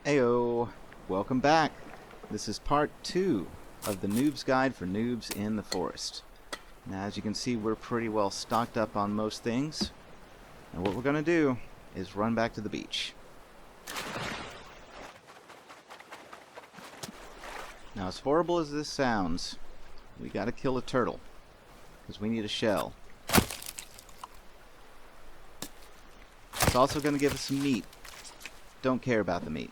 Ayo, welcome back. This is part 2 of the Noob's Guide for Noobs in the Forest. Now, as you can see, we're pretty well stocked up on most things. And what we're going to do is run back to the beach. Now, as horrible as this sounds, we got to kill a turtle, because we need a shell. It's also going to give us some meat. Don't care about the meat.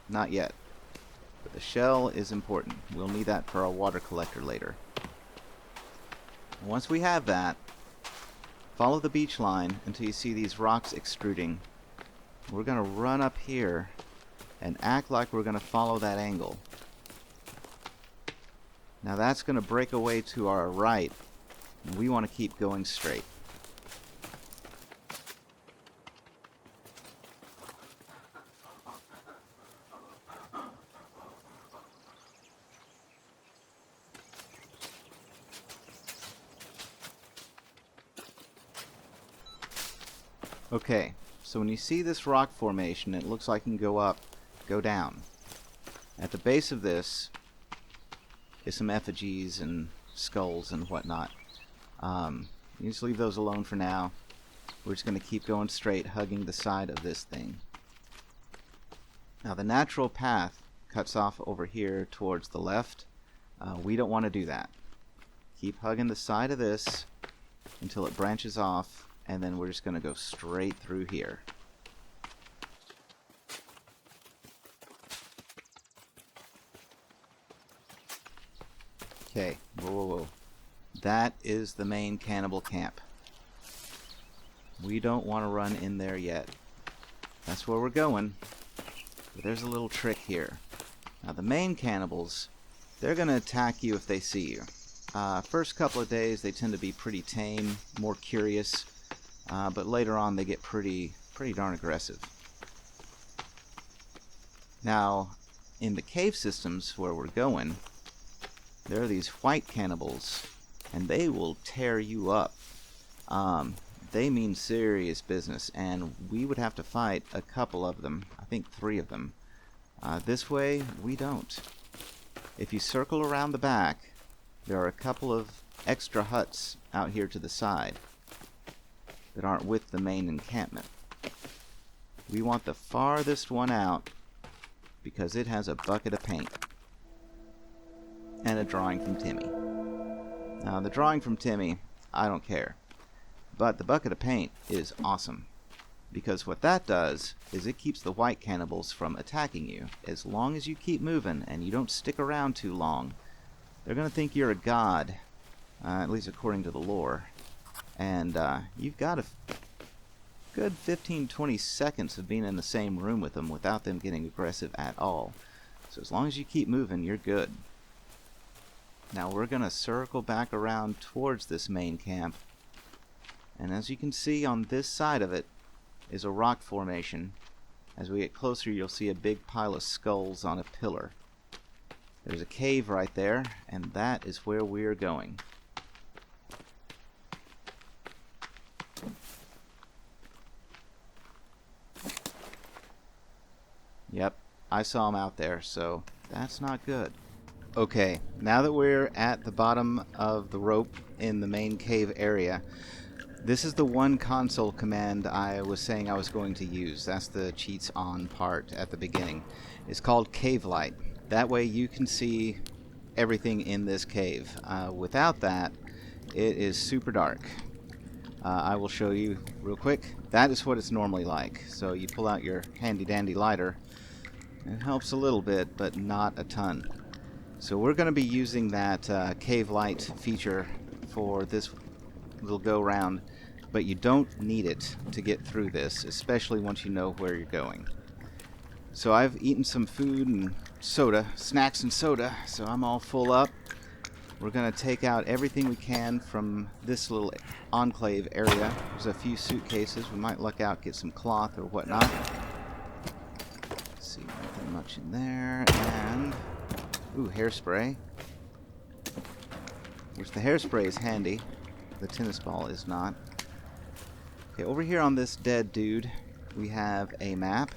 Not yet. But the shell is important. We'll need that for our water collector later. Once we have that, follow the beach line until you see these rocks extruding. We're going to run up here and act like we're going to follow that angle. Now that's going to break away to our right, and we want to keep going straight. Okay, so when you see this rock formation, it looks like it can go up, go down. At the base of this is some effigies and skulls and whatnot. You just leave those alone for now. We're just going to keep going straight, hugging the side of this thing. Now the natural path cuts off over here towards the left. We don't want to do that. Keep hugging the side of this until it branches off. And then we're just going to go straight through here. Okay, whoa, whoa, whoa. That is the main cannibal camp. We don't want to run in there yet. That's where we're going. But there's a little trick here. Now the main cannibals, they're going to attack you if they see you. First couple of days they tend to be pretty tame, more curious. But later on they get pretty darn aggressive. Now, in the cave systems where we're going, there are these white cannibals, and they will tear you up. They mean serious business, and we would have to fight a couple of them. I think 3 of them. This way, we don't. If you circle around the back, there are a couple of extra huts out here to the side that aren't with the main encampment. We want the farthest one out because it has a bucket of paint and a drawing from Timmy. Now the drawing from Timmy, I don't care, but the bucket of paint is awesome because what that does is it keeps the white cannibals from attacking you. As long as you keep moving and you don't stick around too long, they're going to think you're a god, at least according to the lore. And you've got a good 15-20 seconds of being in the same room with them without them getting aggressive at all. So as long as you keep moving, you're good. Now we're going to circle back around towards this main camp. And as you can see on this side of it is a rock formation. As we get closer, you'll see a big pile of skulls on a pillar. There's a cave right there, and that is where we're going. Yep, I saw him out there, so that's not good. Okay, now that we're at the bottom of the rope in the main cave area, this is the one console command I was saying I was going to use. That's the cheats on part at the beginning. It's called Cave Light. That way you can see everything in this cave. Without that, it is super dark. I will show you real quick. That is what it's normally like. So you pull out your handy dandy lighter. It helps a little bit, but not a ton. So we're going to be using that cave light feature for this little go round, but you don't need it to get through this, especially once you know where you're going. So I've eaten some food and soda, snacks and soda, so I'm all full up. We're going to take out everything we can from this little enclave area. There's a few suitcases. We might luck out, get some cloth or whatnot. Let's see, nothing much in there. And, ooh, hairspray. Which the hairspray is handy. The tennis ball is not. Okay, over here on this dead dude, we have a map.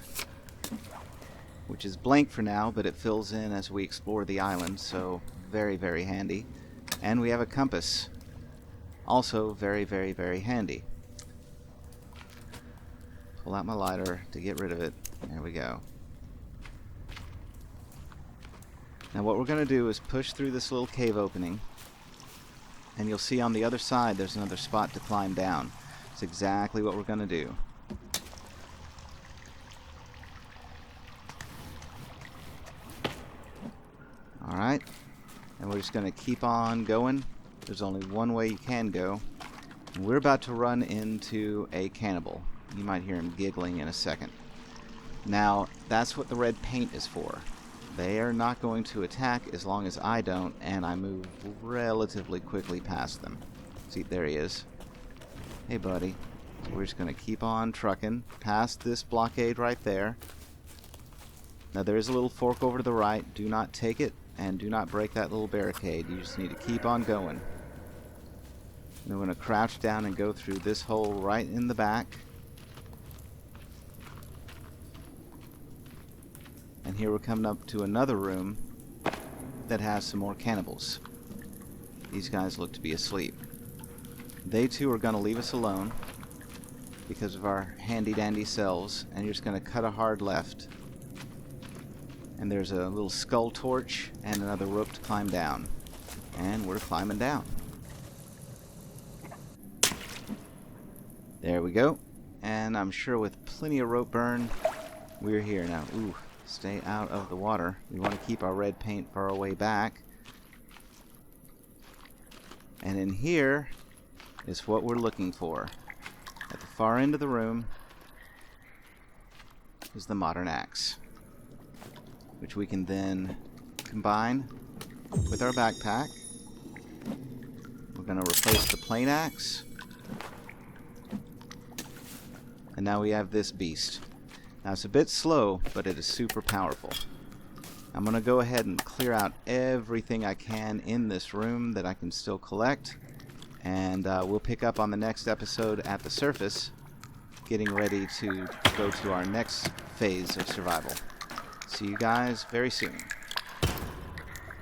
which is blank for now, but it fills in as we explore the island, so very, very handy. And we have a compass, also very, very, very handy. Pull out my lighter to get rid of it. There we go. Now what we're going to do is push through this little cave opening, and you'll see on the other side there's another spot to climb down. It's exactly what we're going to do. Alright, and we're just going to keep on going. There's only one way you can go. And we're about to run into a cannibal. You might hear him giggling in a second. Now, that's what the red paint is for. They are not going to attack as long as I don't, and I move relatively quickly past them. See, there he is. Hey, buddy. So we're just going to keep on trucking past this blockade right there. Now, there is a little fork over to the right. Do not take it, and do not break that little barricade. You just need to keep on going. And we're going to crouch down and go through this hole right in the back. And here we're coming up to another room that has some more cannibals. These guys look to be asleep. They too are going to leave us alone because of our handy-dandy selves, and you're just going to cut a hard left. And there's a little skull torch and another rope to climb down. And we're climbing down. There we go. And I'm sure with plenty of rope burn, we're here now. Ooh. Stay out of the water. We want to keep our red paint far away back. And in here is what we're looking for. At the far end of the room is the modern axe, which we can then combine with our backpack. We're going to replace the plain axe. And now we have this beast. Now it's a bit slow, but it is super powerful. I'm going to go ahead and clear out everything I can in this room that I can still collect. And we'll pick up on the next episode at the surface, getting ready to go to our next phase of survival. See you guys very soon.